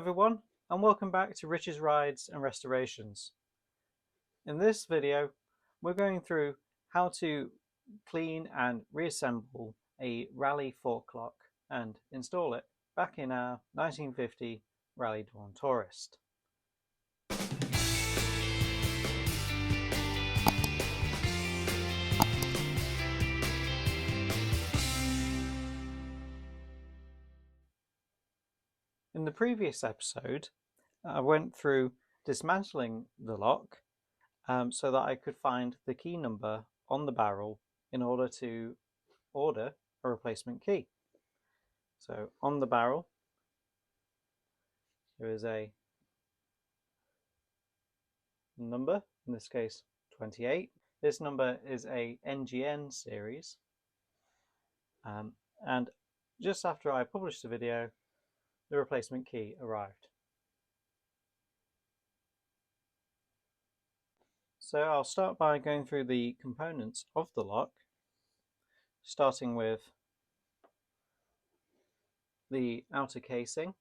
everyone, and welcome back to Rich's Rides and Restorations. In this video, we're going through how to clean and reassemble a Raleigh fork lock and install it back in our 1950 Raleigh Dawn Tourist. In the previous episode, I went through dismantling the lock so that I could find the key number on the barrel in order to order a replacement key. So on the barrel, there is a number, in this case 28. This number is a NGN series, and just after I published the video, the replacement key arrived. So I'll start by going through the components of the lock, starting with the outer casing.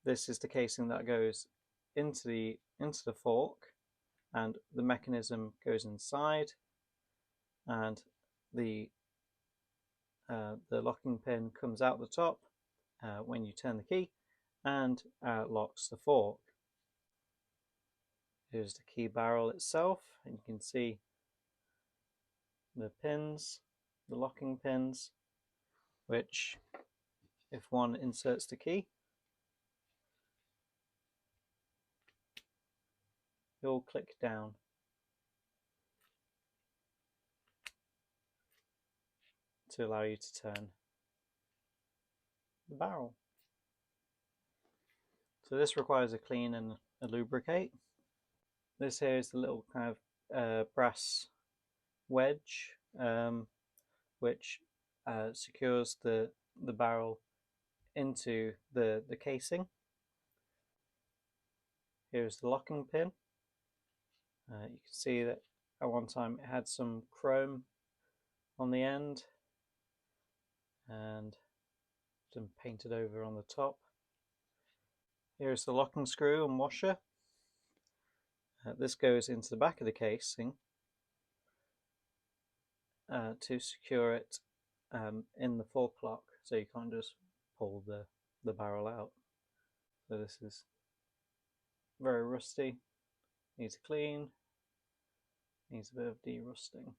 This is the casing that goes into the fork, and the mechanism goes inside, and the locking pin comes out the top when you turn the key and locks the fork. Here's the key barrel itself, and you can see the pins, the locking pins, which, if one inserts the key, you'll click down. To allow you to turn the barrel. So this requires a clean and a lubricate. This here is the little kind of brass wedge which secures the barrel into the casing. Here's the locking pin. You can see that at one time it had some chrome on the end and some painted over on the top. Here's the locking screw and washer. This goes into the back of the casing to secure it in the fork lock, so you can't just pull the barrel out. So this is very rusty, needs a clean, needs a bit of de-rusting.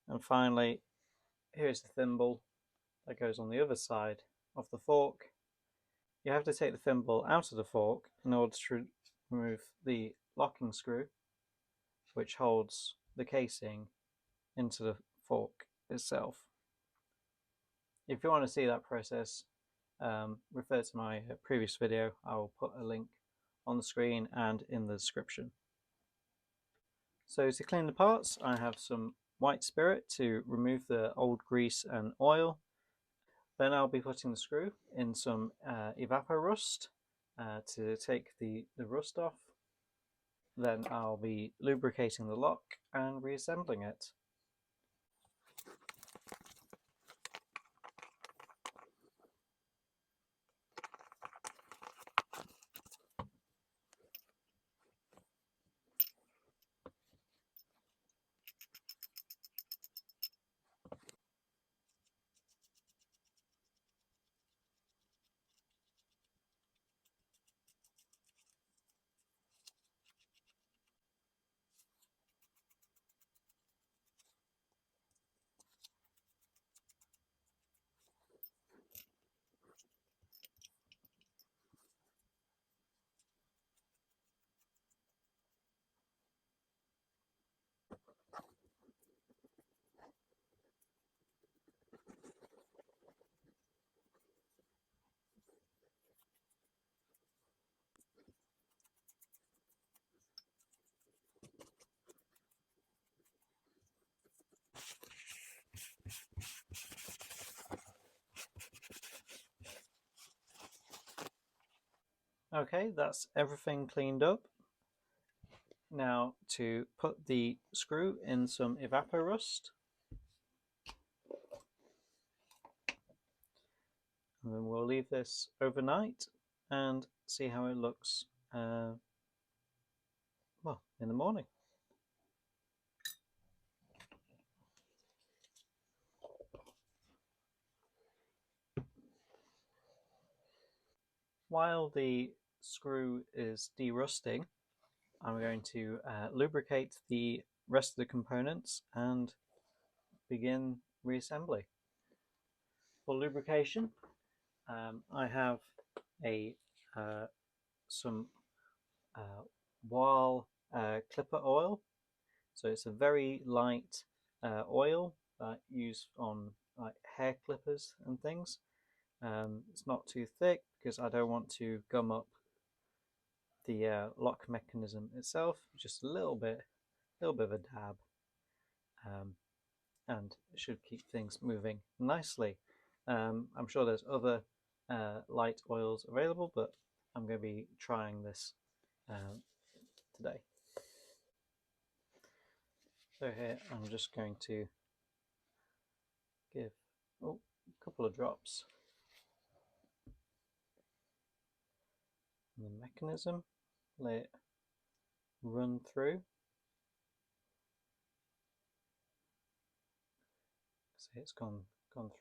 And finally, here's the thimble that goes on the other side of the fork. You have to take the thimble out of the fork in order to remove the locking screw, which holds the casing into the fork itself. If you want to see that process, refer to my previous video. I will put a link on the screen and in the description. So to clean the parts, I have some white spirit to remove the old grease and oil. Then I'll be putting the screw in some Evapo-Rust to take the rust off. Then I'll be lubricating the lock and reassembling it. Okay, that's everything cleaned up. Now to put the screw in some Evapo-Rust. And then we'll leave this overnight and see how it looks well, in the morning. While the screw is derusting, I'm going to lubricate the rest of the components and begin reassembly. For lubrication, I have some Wahl clipper oil. So it's a very light oil used on like hair clippers and things. It's not too thick because I don't want to gum up the lock mechanism itself. Just a little bit of a dab, and it should keep things moving nicely. I'm sure there's other light oils available, but I'm going to be trying this today. So here I'm just going to give a couple of drops on the mechanism, let it run through. See, it's gone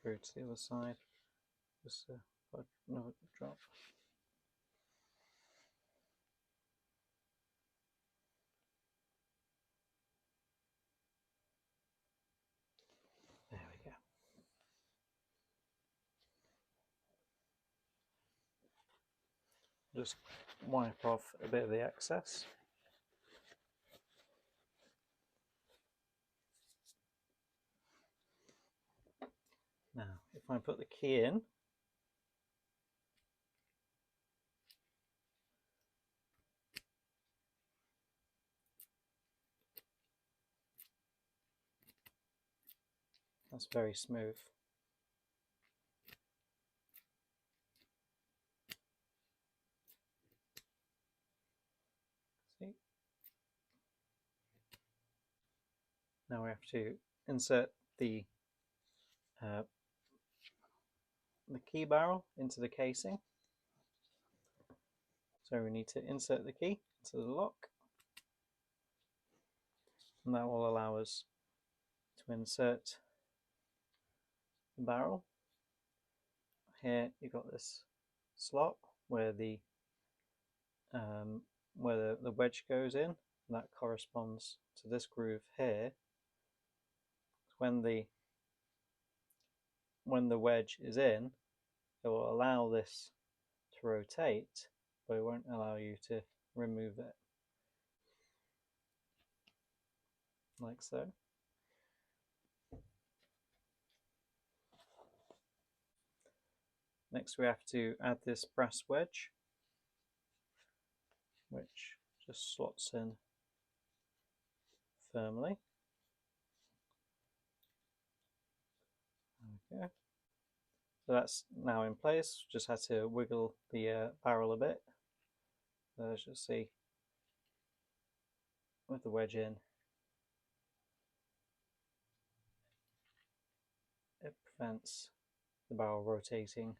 through to the other side. Just another drop. There we go. Just wipe off a bit of the excess. Now, if I put the key in, that's very smooth. See? Now we have to insert the key barrel into the casing. So we need to insert the key into the lock, and that will allow us to insert the barrel. Here you've got this slot where the wedge goes in, and that corresponds to this groove here. When the wedge is in, it will allow this to rotate, but it won't allow you to remove it, like so. Next we have to add this brass wedge, which just slots in firmly. Okay. So that's now in place. Just had to wiggle the barrel a bit. As you'll see, with the wedge in, it prevents the barrel rotating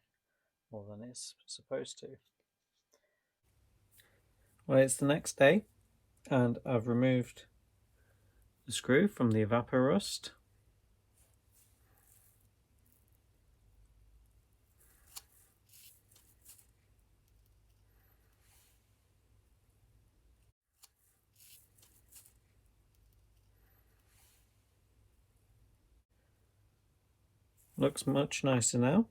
more than it's supposed to. Well, it's the next day, and I've removed the screw from the evaporust. Looks much nicer now.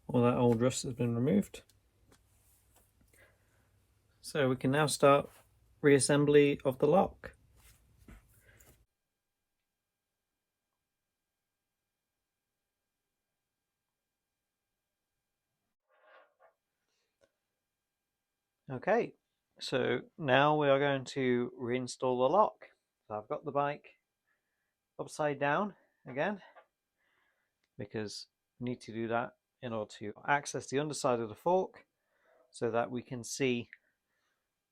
All that old rust has been removed. So we can now start reassembly of the lock. Okay, so now we are going to reinstall the lock. So I've got the bike upside down again, because we need to do that in order to access the underside of the fork so that we can see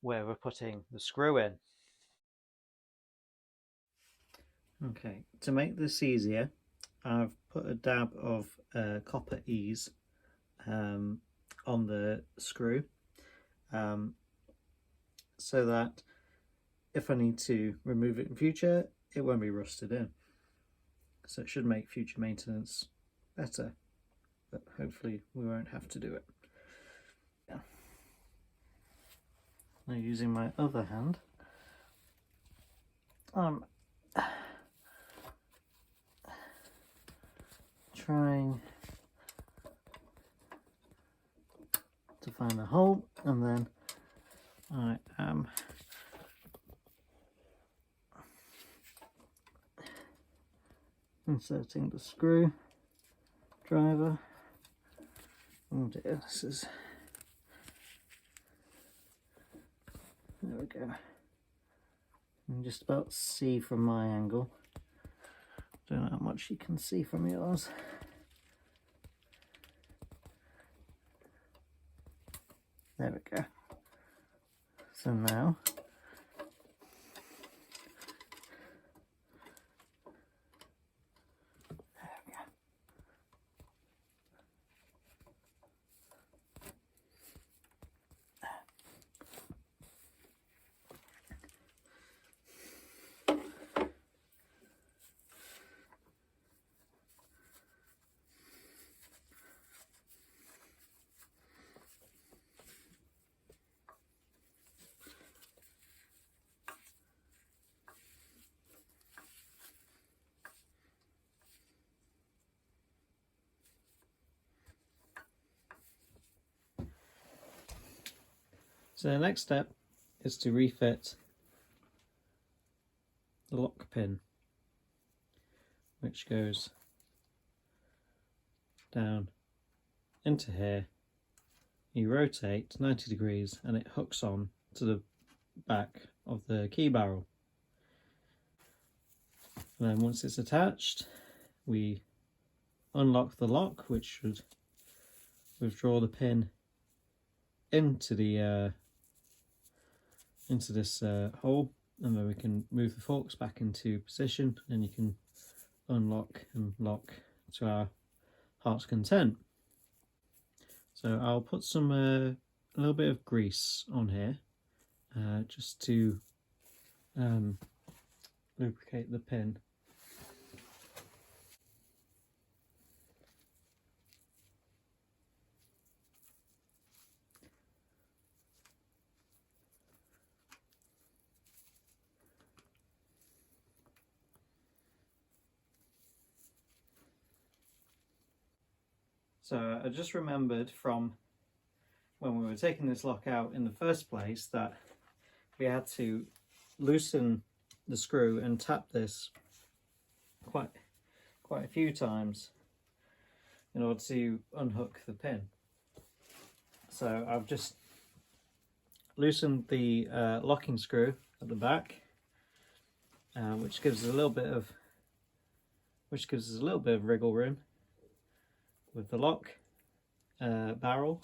where we're putting the screw in. Okay, to make this easier, I've put a dab of copper ease on the screw, so that if I need to remove it in future, it won't be rusted in. So it should make future maintenance better, but hopefully we won't have to do it. Yeah. Now, using my other hand, I'm trying to find a hole, and then I am inserting the screw driver. Oh dear, this is... There we go. You can just about see from my angle. Don't know how much you can see from yours. There we go. So now So the next step is to refit the lock pin, which goes down into here. You rotate 90 degrees and it hooks on to the back of the key barrel. And then once it's attached, we unlock the lock, which should withdraw the pin into the into this hole, and then we can move the forks back into position, and you can unlock and lock to our heart's content. So I'll put some a little bit of grease on here just to lubricate the pin. So I just remembered from when we were taking this lock out in the first place that we had to loosen the screw and tap this quite a few times in order to unhook the pin. So I've just loosened the locking screw at the back, which gives us a little bit of wriggle room with the lock barrel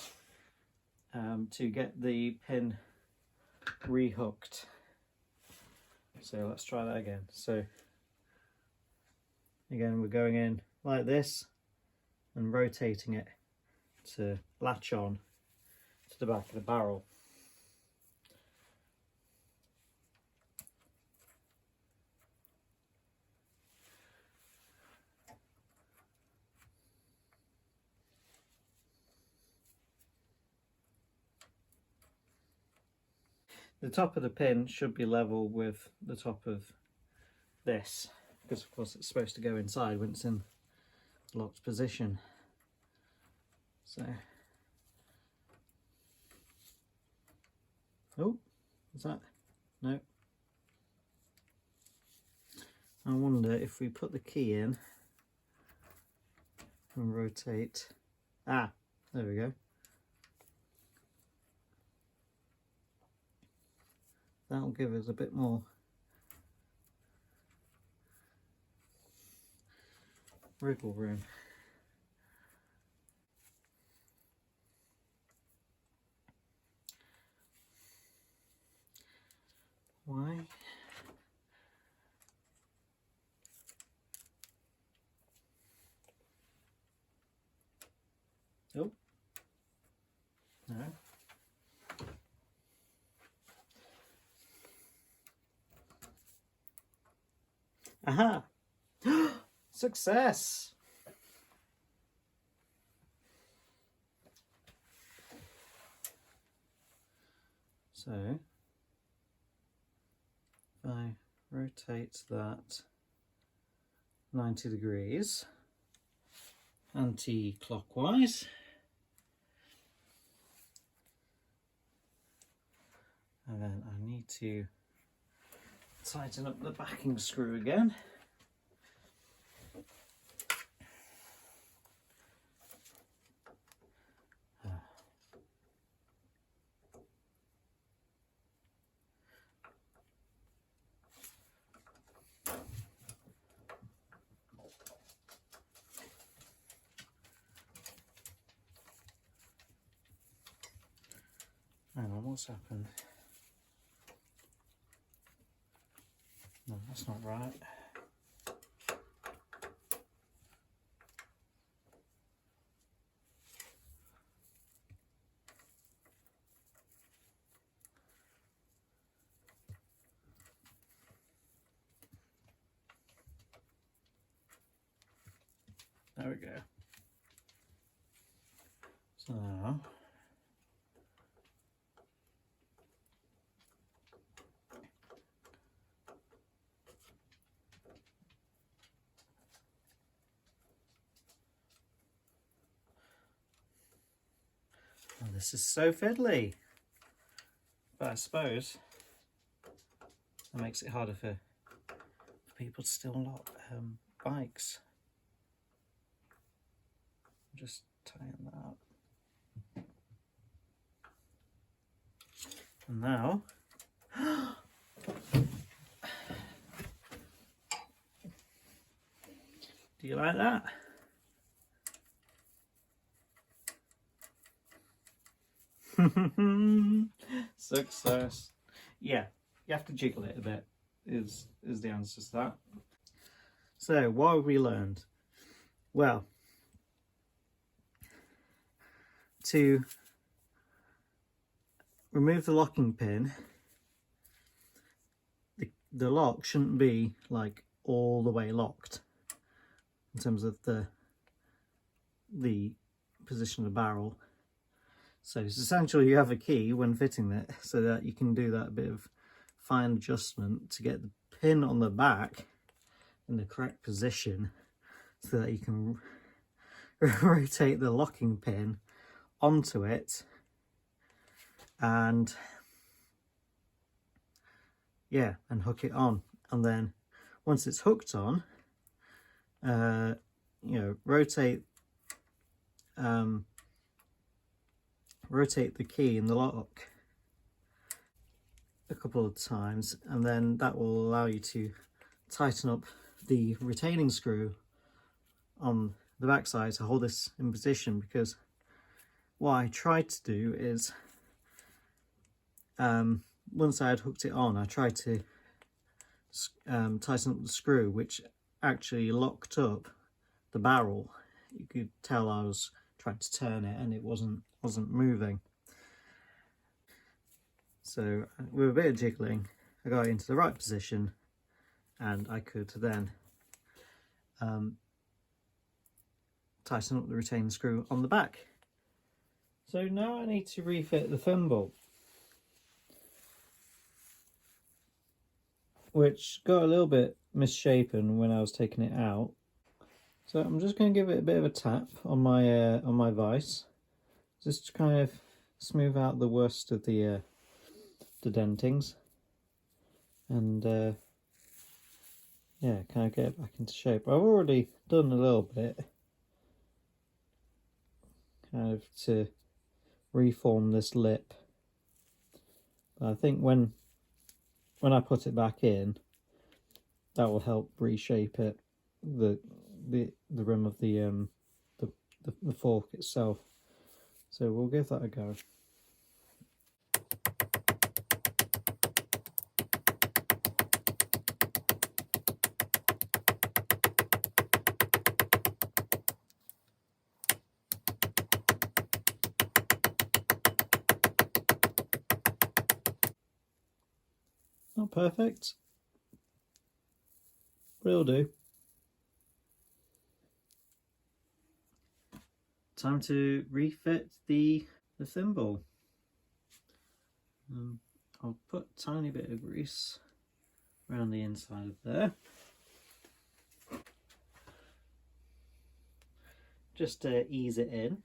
to get the pin rehooked. So let's try that again. So again, we're going in like this and rotating it to latch on to the back of the barrel. The top of the pin should be level with the top of this, because of course it's supposed to go inside when it's in locked position. So, oh, is that? No. I wonder if we put the key in and rotate. Ah, there we go. That'll give us a bit more wriggle room. Why? Aha! Success! So, if I rotate that 90 degrees anti-clockwise, and then I need to tighten up the backing screw again. Hang on, what's happened? No, that's not right. There we go. So now, oh, this is so fiddly, but I suppose that makes it harder for people to still lock bikes. Just tighten that up. And now, do you like that? Success. Yeah, you have to jiggle it a bit, is the answer to that. So, what have we learned? Well, to remove the locking pin, the lock shouldn't be like all the way locked in terms of the position of the barrel. So it's essential you have a key when fitting it so that you can do that bit of fine adjustment to get the pin on the back in the correct position so that you can rotate the locking pin onto it, and yeah, and hook it on. And then once it's hooked on, you know, rotate the key in the lock a couple of times, and then that will allow you to tighten up the retaining screw on the backside to hold this in position. Because what I tried to do is, once I had hooked it on, I tried to tighten up the screw, which actually locked up the barrel. You could tell I was trying to turn it and it wasn't moving. So with a bit of jiggling, I got it into the right position, and I could then tighten up the retaining screw on the back. So now I need to refit the thimble, which got a little bit misshapen when I was taking it out. So I'm just going to give it a bit of a tap on my vise, just to kind of smooth out the worst of the dentings, and yeah, kind of get it back into shape. I've already done a little bit, kind of to reform this lip, but I think when I put it back in, that will help reshape it, the rim of the fork itself. So we'll give that a go. Not perfect, but it'll do. Time to refit the thimble. I'll put a tiny bit of grease around the inside of there, just to ease it in.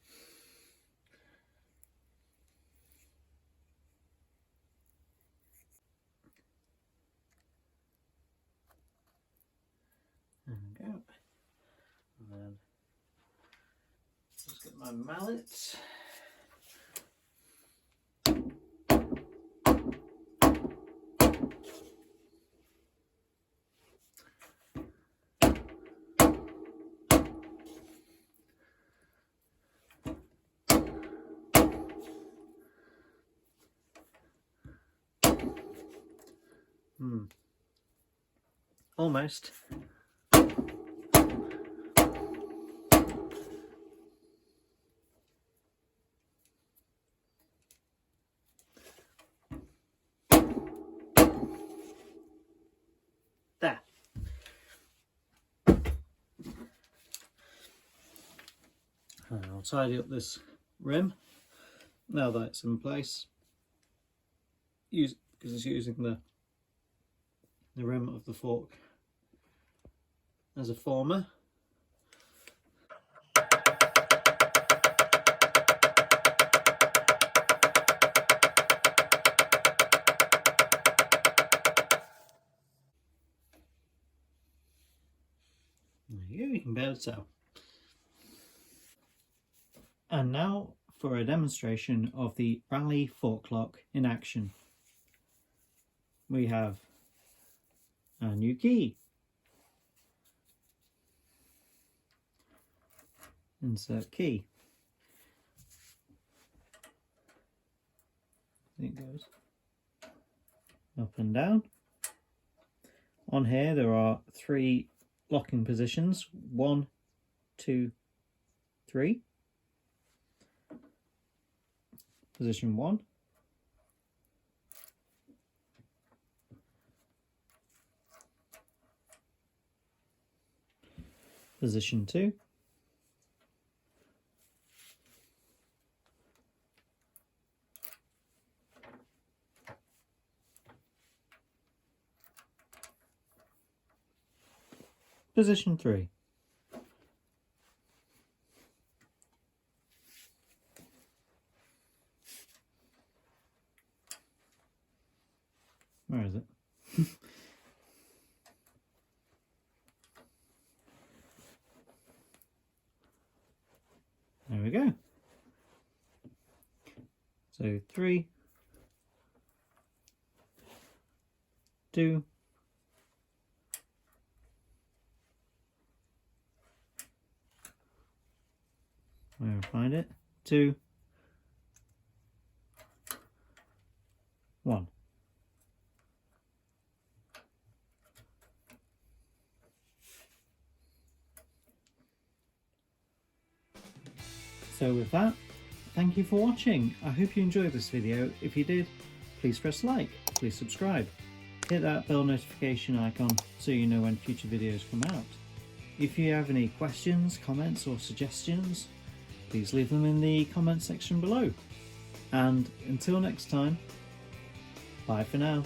There we go. And then just get my mallet. Almost. There. I'll tidy up this rim now that it's in place. Because it's using the rim of the fork as a former. There you go, you can bear tell. And now for a demonstration of the Raleigh fork lock in action. We have a new key. Insert key. It goes up and down. On here there are 3 locking positions. 1, 2, 3. Position 1. Position 2. Position 3. Where is it? There we go. So 3, 2, where I find it, 2, 1. So with that, thank you for watching. I hope you enjoyed this video. If you did, please press like, please subscribe. Hit that bell notification icon so you know when future videos come out. If you have any questions, comments or suggestions, please leave them in the comment section below. And until next time, bye for now.